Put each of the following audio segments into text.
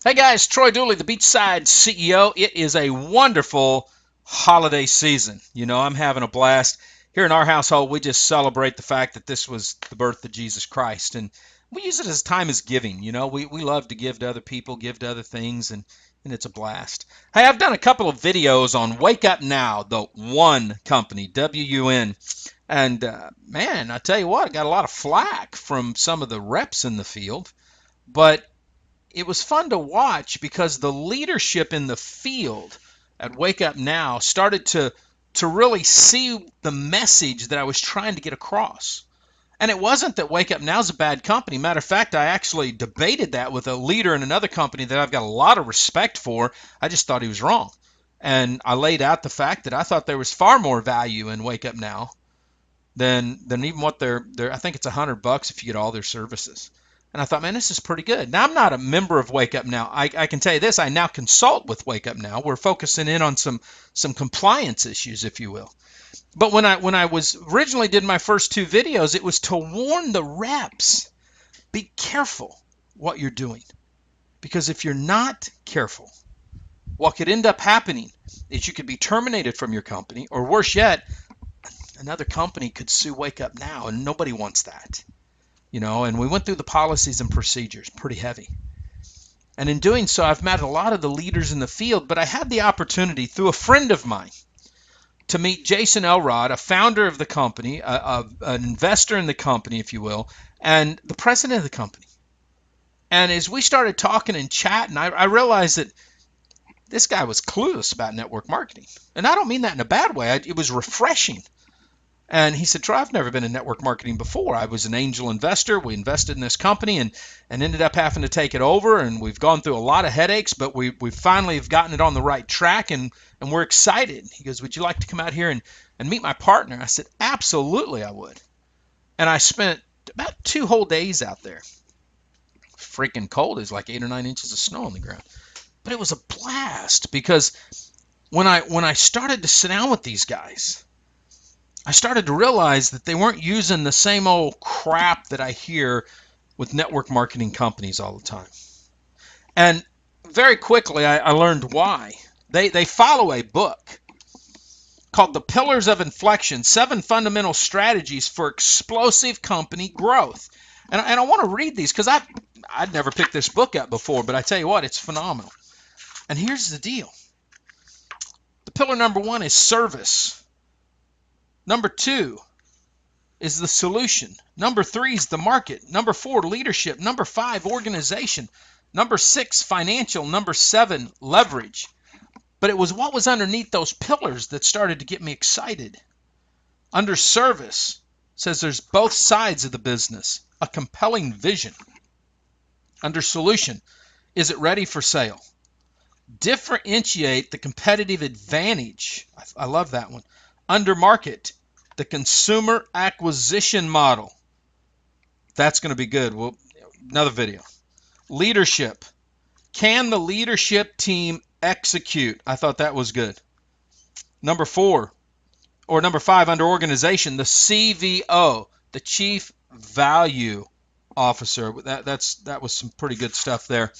Hey guys, Troy Dooley, the Beachside CEO. It is a wonderful holiday season. I'm having a blast. Here in our household, we just celebrate the fact that this was the birth of Jesus Christ. And we use it as time as giving. We love to give to other people, give to other things, and it's a blast. Hey, I've done a couple of videos on Wake Up Now, the one company, WUN. And man, I tell you what, I got a lot of flack from some of the reps in the field. But it was fun to watch because the leadership in the field at Wake Up Now started to really see the message that I was trying to get across. And it wasn't that Wake Up Now is a bad company. Matter of fact, I actually debated that with a leader in another company that I've got a lot of respect for. I just thought he was wrong. And I laid out the fact that I thought there was far more value in Wake Up Now than even what they're I think it's $100 if you get all their services. And I thought, man, this is pretty good. Now, I'm not a member of Wake Up Now. I can tell you this, I now consult with Wake Up Now. We're focusing in on some compliance issues, if you will. But when I was originally did my first two videos, it was to warn the reps, be careful what you're doing. Because if you're not careful, what could end up happening is you could be terminated from your company, or worse yet, another company could sue Wake Up Now, and nobody wants that. And we went through the policies and procedures, pretty heavy. And in doing so, I've met a lot of the leaders in the field, but I had the opportunity through a friend of mine to meet Jason Elrod, a founder of the company, an investor in the company, if you will, and the president of the company. And as we started talking and chatting, I realized that this guy was clueless about network marketing. And I don't mean that in a bad way. It was refreshing. And he said, Troy, I've never been in network marketing before. I was an angel investor. We invested in this company and ended up having to take it over. And we've gone through a lot of headaches, but we finally have gotten it on the right track, and we're excited. He goes, would you like to come out here and meet my partner? I said, absolutely, I would. And I spent about 2 whole days out there. Freaking cold. It was like 8 or 9 inches of snow on the ground. But it was a blast because when I started to sit down with these guys, I started to realize that they weren't using the same old crap that I hear with network marketing companies all the time. And very quickly, I learned why. They follow a book called The Pillars of Inflection, 7 Fundamental Strategies for Explosive Company Growth. And I want to read these because I'd never picked this book up before, but I tell you what, it's phenomenal. And here's the deal. The pillar number 1 is service. Number 2 is the solution. Number 3 is the market. Number 4, leadership. Number 5, organization. Number 6, financial. Number 7, leverage. But it was what was underneath those pillars that started to get me excited. Under service, says there's both sides of the business, a compelling vision. Under solution, is it ready for sale? Differentiate the competitive advantage. I love that one. Under market, the consumer acquisition model. That's going to be good. Well, another video. Leadership. Can the leadership team execute? I thought that was good. Number 5, under organization, the CVO, the Chief Value Officer. That was some pretty good stuff there.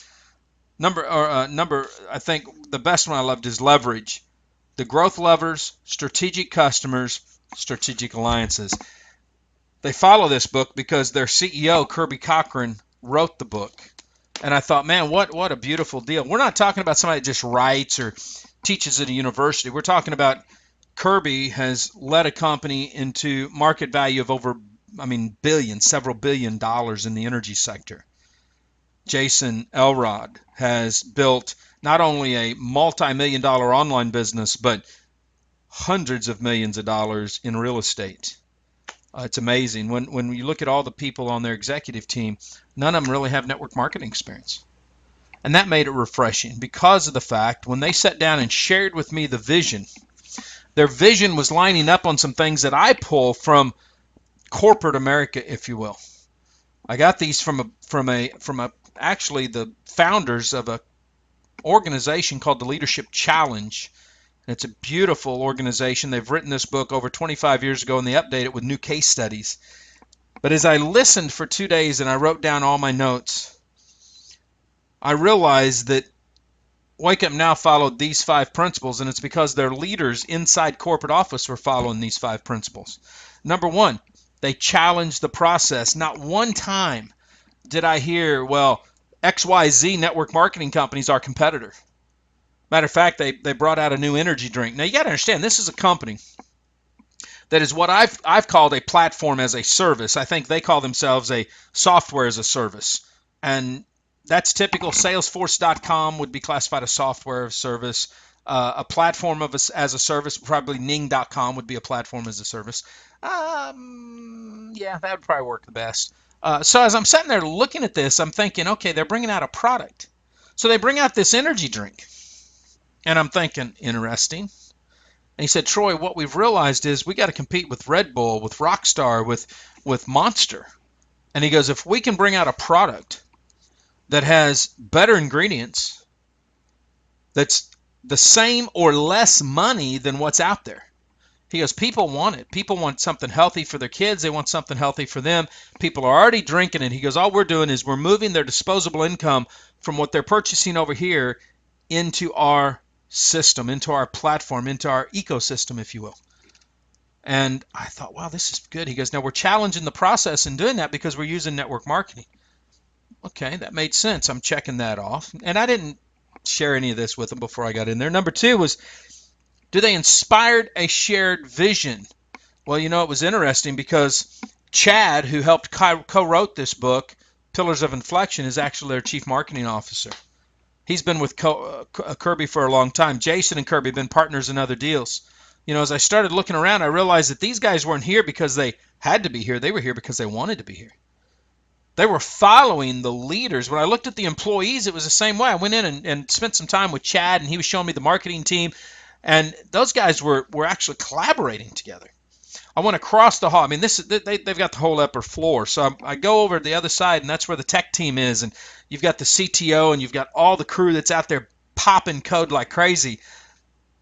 I think the best one I loved is leverage. The growth levers, strategic customers, strategic alliances. They follow this book because their CEO, Kirby Cochran, wrote the book. And I thought, man, what a beautiful deal. We're not talking about somebody that just writes or teaches at a university. We're talking about Kirby has led a company into market value of over, several billion dollars in the energy sector. Jason Elrod has built not only a multi-million-dollar online business, but hundreds of millions of dollars in real estate. It's amazing. When you look at all the people on their executive team, none of them really have network marketing experience. And that made it refreshing because of the fact when they sat down and shared with me the vision, their vision was lining up on some things that I pull from corporate America, if you will. I got these from actually the founders of a organization called the Leadership Challenge. And it's a beautiful organization. They've written this book over 25 years ago, and they update it with new case studies. But as I listened for 2 days and I wrote down all my notes, I realized that Wake Up Now followed these 5 principles, and it's because their leaders inside corporate office were following these 5 principles. Number 1, they challenged the process. Not one time did I hear, well, XYZ network marketing company is our competitor. Matter of fact, they brought out a new energy drink. Now, you got to understand, this is a company that is what I've called a platform as a service. I think they call themselves a software as a service. And that's typical. Salesforce.com would be classified as software as a service. A platform as a service, probably Ning.com would be a platform as a service. Yeah, that would probably work the best. So as I'm sitting there looking at this, I'm thinking, okay, they're bringing out a product. So they bring out this energy drink. And I'm thinking, interesting. And he said, Troy, what we've realized is we got to compete with Red Bull, with Rockstar, with Monster. And he goes, if we can bring out a product that has better ingredients, that's the same or less money than what's out there. He goes, people want it. People want something healthy for their kids. They want something healthy for them. People are already drinking it. He goes, all we're doing is we're moving their disposable income from what they're purchasing over here into our system, into our platform, into our ecosystem, if you will. And I thought, wow, this is good. He goes, now we're challenging the process in doing that because we're using network marketing. Okay, that made sense. I'm checking that off. And I didn't share any of this with them before I got in there. Number 2 was, do they inspired a shared vision? Well, you know, it was interesting because Chad, who helped co-wrote this book, Pillars of Inflection, is actually their chief marketing officer. He's been with Kirby for a long time. Jason and Kirby have been partners in other deals. You know, as I started looking around, I realized that these guys weren't here because they had to be here. They were here because they wanted to be here. They were following the leaders. When I looked at the employees, it was the same way. I went in and spent some time with Chad, and he was showing me the marketing team. And those guys were actually collaborating together. I went across the hall. I mean, they've got the whole upper floor. So I go over to the other side, and that's where the tech team is. And you've got the CTO, and you've got all the crew that's out there popping code like crazy.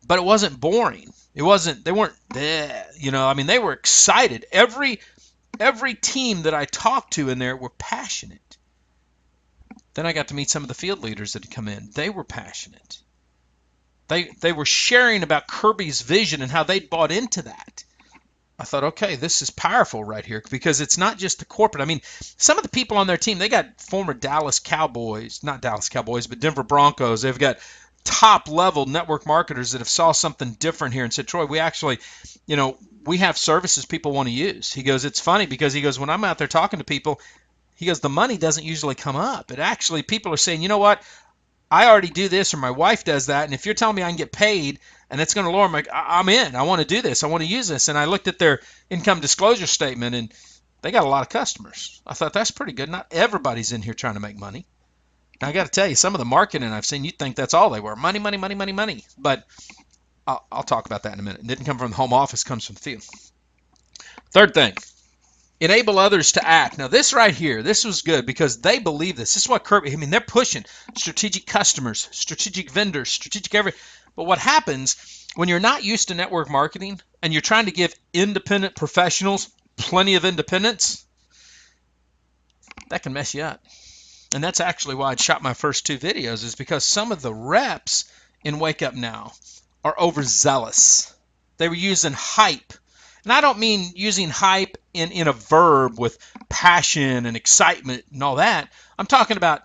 But it wasn't boring. They weren't there. You know, I mean, they were excited. Every team that I talked to in there were passionate. Then I got to meet some of the field leaders that had come in. They were passionate. They were sharing about Kirby's vision and how they'd bought into that. I thought, okay, this is powerful right here because it's not just the corporate. I mean, some of the people on their team, they got former Dallas Cowboys, not Dallas Cowboys, but Denver Broncos. They've got top-level network marketers that have saw something different here and said, Troy, we actually, you know, we have services people want to use. He goes, it's funny because he goes, when I'm out there talking to people, he goes, the money doesn't usually come up. It actually, people are saying, you know what, I already do this or my wife does that, and if you're telling me I can get paid and it's going to lower my, I'm in. I want to do this. I want to use this. And I looked at their income disclosure statement, and they got a lot of customers. I thought that's pretty good. Not everybody's in here trying to make money. Now, I got to tell you, some of the marketing I've seen, you'd think that's all they were. Money, money, money, money, money. But I'll talk about that in a minute. It didn't come from the home office, it comes from the field. Third thing, enable others to act. Now, this right here, this was good because they believe this. This is what Kirby, I mean, they're pushing strategic customers, strategic vendors, strategic everything. But what happens when you're not used to network marketing and you're trying to give independent professionals plenty of independence, that can mess you up. And that's actually why I shot my first 2 videos, is because some of the reps in Wake Up Now are overzealous. They were using hype. And I don't mean using hype in a verb with passion and excitement and all that. I'm talking about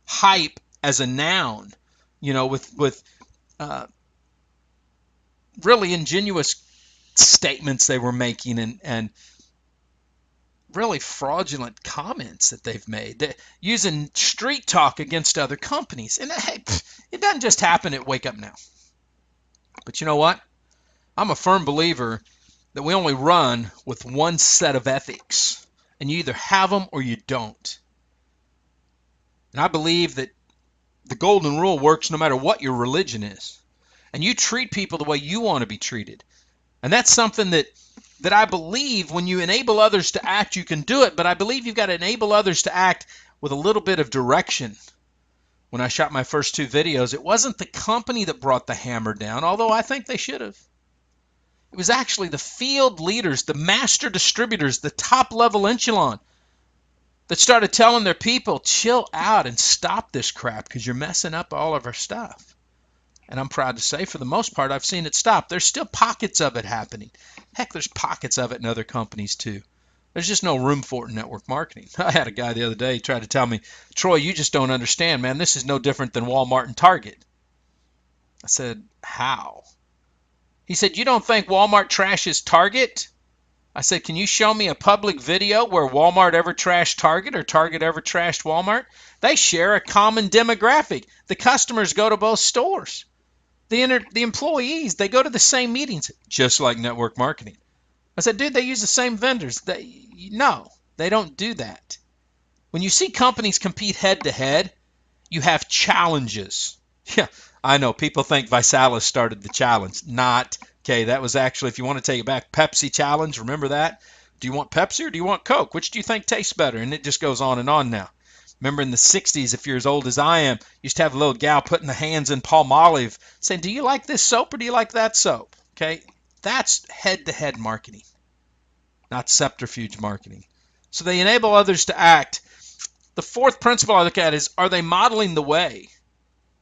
hype as a noun, you know, with really ingenuous statements they were making and really fraudulent comments that they've made. They're using street talk against other companies. And hey, it doesn't just happen at Wake Up Now. But you know what? I'm a firm believer that we only run with one set of ethics. And you either have them or you don't. And I believe that the golden rule works no matter what your religion is. And you treat people the way you want to be treated. And that's something that I believe when you enable others to act, you can do it. But I believe you've got to enable others to act with a little bit of direction. When I shot my first 2 videos, it wasn't the company that brought the hammer down, although I think they should have. It was actually the field leaders, the master distributors, the top-level echelon. that started telling their people, chill out and stop this crap because you're messing up all of our stuff. And I'm proud to say, for the most part, I've seen it stop. There's still pockets of it happening. Heck, there's pockets of it in other companies too. There's just no room for it in network marketing. I had a guy the other day try to tell me, Troy, you just don't understand, man. This is no different than Walmart and Target. I said, how? He said, you don't think Walmart trashes Target? I said, can you show me a public video where Walmart ever trashed Target or Target ever trashed Walmart? They share a common demographic. The customers go to both stores. The employees, they go to the same meetings, just like network marketing. I said, dude, they use the same vendors. No, they don't do that. When you see companies compete head to head, you have challenges. Yeah, I know. People think Visalis started the challenge. Not. Okay, that was actually, if you want to take it back, Pepsi challenge. Remember that? Do you want Pepsi or do you want Coke? Which do you think tastes better? And it just goes on and on now. Remember in the 60s, if you're as old as I am, used to have a little gal putting the hands in Palmolive saying, do you like this soap or do you like that soap? Okay, that's head-to-head marketing, not subterfuge marketing. So they enable others to act. The fourth principle I look at is, are they modeling the way?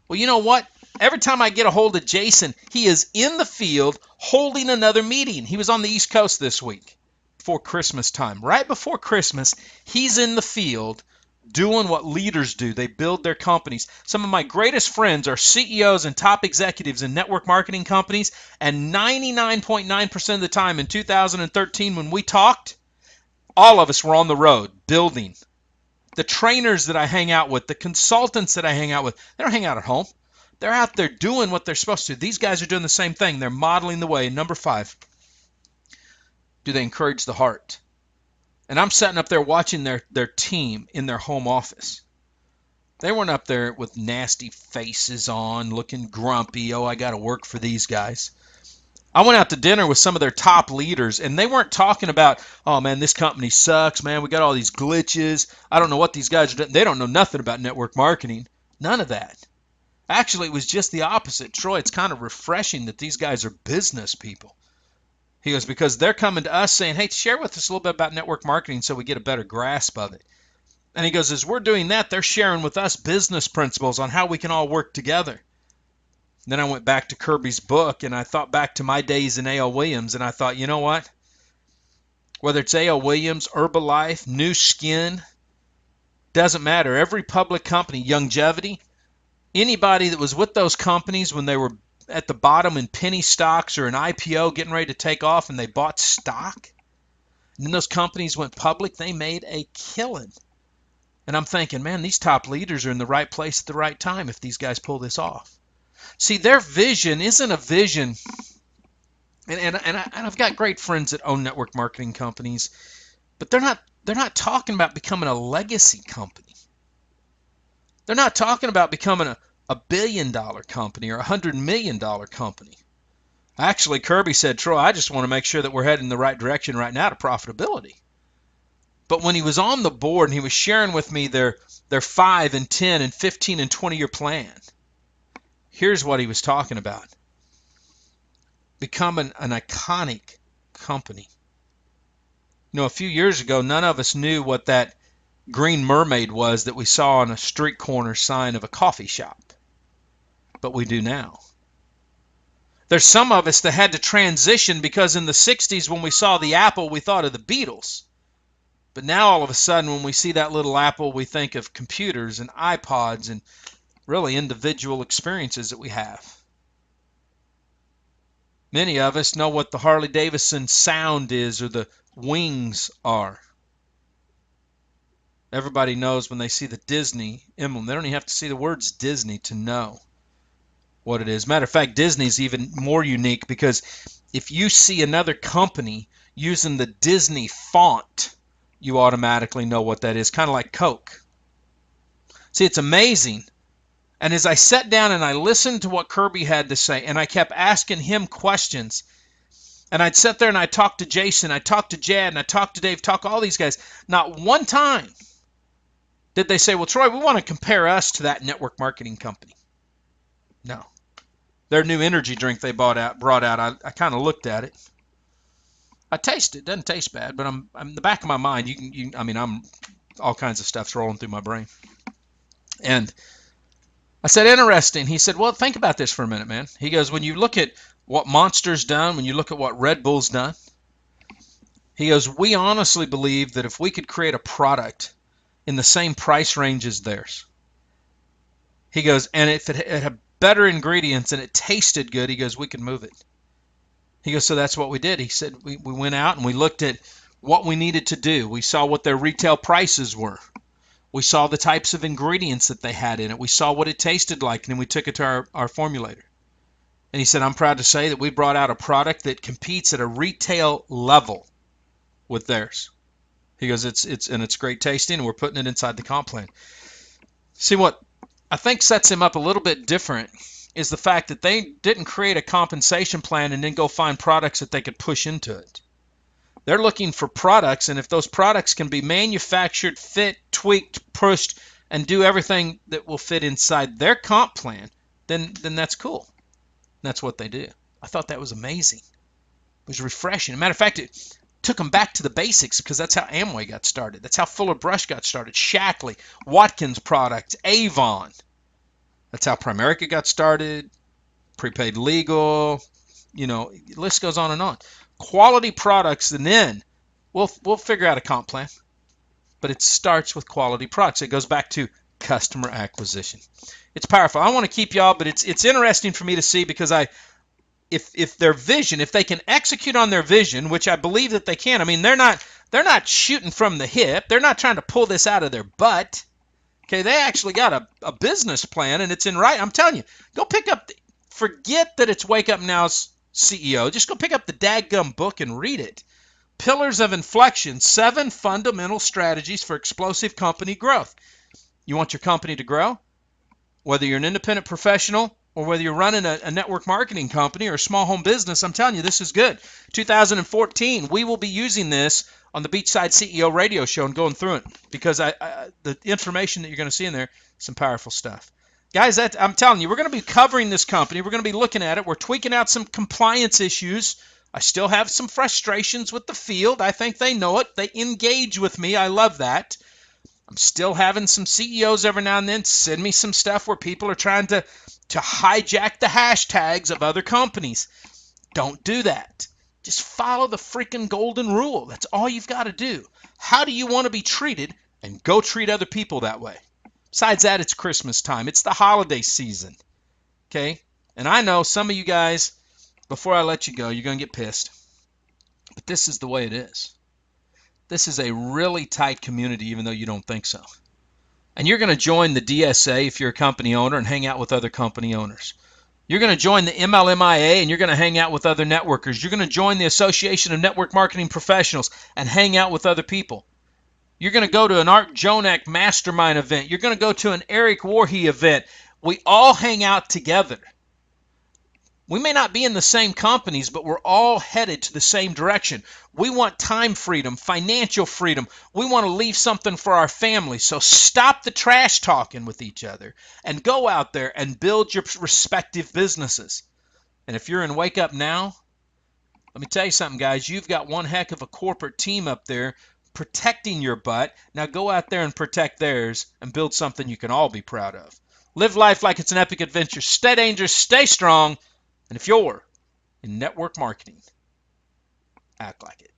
Well, you know what? Every time I get a hold of Jason, he is in the field holding another meeting. He was on the East Coast this week before Christmas time. Right before Christmas, he's in the field doing what leaders do. They build their companies. Some of my greatest friends are CEOs and top executives in network marketing companies, and 99.9% of the time in 2013 when we talked, all of us were on the road building. The trainers that I hang out with, the consultants that I hang out with, they don't hang out at home. They're out there doing what they're supposed to. These guys are doing the same thing. They're modeling the way. And number 5, do they encourage the heart? And I'm sitting up there watching their team in their home office. They weren't up there with nasty faces on, looking grumpy. Oh, I got to work for these guys. I went out to dinner with some of their top leaders, and they weren't talking about, oh, man, this company sucks, man. We got all these glitches. I don't know what these guys are doing. They don't know nothing about network marketing. None of that. Actually, it was just the opposite. Troy, it's kind of refreshing that these guys are business people. He goes, because they're coming to us saying, hey, share with us a little bit about network marketing so we get a better grasp of it. And he goes, as we're doing that, they're sharing with us business principles on how we can all work together. Then I went back to Kirby's book, and I thought back to my days in A.L. Williams, and I thought, you know what? Whether it's A.L. Williams, Herbalife, New Skin, doesn't matter. Every public company, Longevity, anybody that was with those companies when they were at the bottom in penny stocks or an IPO getting ready to take off and they bought stock, and then those companies went public, they made a killing. And I'm thinking, man, these top leaders are in the right place at the right time if these guys pull this off. See, their vision isn't a vision, and I've got great friends that own network marketing companies, but they're not talking about becoming a legacy company. They're not talking about becoming a $1 billion company or a $100 million company. Actually, Kirby said, Troy, I just want to make sure that we're heading in the right direction right now to profitability. But when he was on the board and he was sharing with me their 5 and 10 and 15 and 20-year plan, here's what he was talking about. Becoming an iconic company. You know, a few years ago, none of us knew what that green mermaid was that we saw on a street corner sign of a coffee shop. But we do now. There's some of us that had to transition because in the 60s when we saw the Apple, we thought of the Beatles. But now all of a sudden when we see that little Apple, we think of computers and iPods and really individual experiences that we have. Many of us know what the Harley-Davidson sound is or the wings are. Everybody knows when they see the Disney emblem. They don't even have to see the words Disney to know what it is. Matter of fact, Disney's even more unique because if you see another company using the Disney font, you automatically know what that is, kind of like Coke. See, it's amazing. And as I sat down and I listened to what Kirby had to say, and I kept asking him questions, and I'd sit there and I'd talk to Jason, I'd talk to Jad, and I'd talk to Dave, talk to all these guys. Not one time did they say, well, Troy, we want to compare us to that network marketing company. No. Their new energy drink they brought out, I kind of looked at it. I tasted it. It doesn't taste bad, but I'm in the back of my mind, I'm all kinds of stuff's rolling through my brain. And I said, interesting. He said, well, think about this for a minute, man. He goes, when you look at what Monster's done, when you look at what Red Bull's done, he goes, we honestly believe that if we could create a product in the same price range as theirs, he goes, and if it had better ingredients and it tasted good, he goes, we could move it. He goes, so that's what we did. He said, we went out and we looked at what we needed to do. We saw what their retail prices were. We saw the types of ingredients that they had in it. We saw what it tasted like, and then we took it to our formulator. And he said, I'm proud to say that we brought out a product that competes at a retail level with theirs. He goes, it's great tasting, and we're putting it inside the comp plan. See, what I think sets him up a little bit different is the fact that they didn't create a compensation plan and then go find products that they could push into it. They're looking for products, and if those products can be manufactured, fit, tweaked, pushed, and do everything that will fit inside their comp plan, then that's cool. And that's what they do. I thought that was amazing. It was refreshing. As a matter of fact, it took them back to the basics, because that's how Amway got started. That's how Fuller Brush got started. Shackley, Watkins Products, Avon. That's how Primerica got started. Prepaid Legal. You know, the list goes on and on. Quality products, and then we'll figure out a comp plan. But it starts with quality products. It goes back to customer acquisition. It's powerful. I want to keep y'all, but it's interesting for me to see, because if their vision, if they can execute on their vision, which I believe that they can. I mean, they're not shooting from the hip. They're not trying to pull this out of their butt. Okay, they actually got a business plan, and it's in right. I'm telling you, go pick up. Forget that it's Wake Up Now's CEO. Just go pick up the dadgum book and read it. Pillars of Inflection: 7 Fundamental Strategies for Explosive Company Growth. You want your company to grow? Whether you're an independent professional or whether you're running a network marketing company or a small home business, I'm telling you, this is good. 2014, we will be using this on the Beachside CEO radio show and going through it, because the information that you're going to see in there, some powerful stuff. Guys, I'm telling you, we're going to be covering this company. We're going to be looking at it. We're tweaking out some compliance issues. I still have some frustrations with the field. I think they know it. They engage with me. I love that. I'm still having some CEOs every now and then send me some stuff where people are trying to hijack the hashtags of other companies. Don't do that. Just follow the freaking golden rule. That's all you've got to do. How do you want to be treated? And go treat other people that way. Besides that, it's Christmas time. It's the holiday season. Okay? And I know some of you guys, before I let you go, you're going to get pissed. But this is the way it is. This is a really tight community, even though you don't think so. And you're going to join the DSA if you're a company owner and hang out with other company owners. You're going to join the MLMIA and you're going to hang out with other networkers. You're going to join the Association of Network Marketing Professionals and hang out with other people. You're going to go to an Art Jonak mastermind event. You're going to go to an Eric Warhe event. We all hang out together. We may not be in the same companies, but we're all headed to the same direction. We want time freedom, financial freedom. We want to leave something for our family. So stop the trash talking with each other and go out there and build your respective businesses. And if you're in Wake Up Now, let me tell you something, guys. You've got one heck of a corporate team up there protecting your butt. Now go out there and protect theirs and build something you can all be proud of. Live life like it's an epic adventure. Stay dangerous, stay strong. And if you're in network marketing, act like it.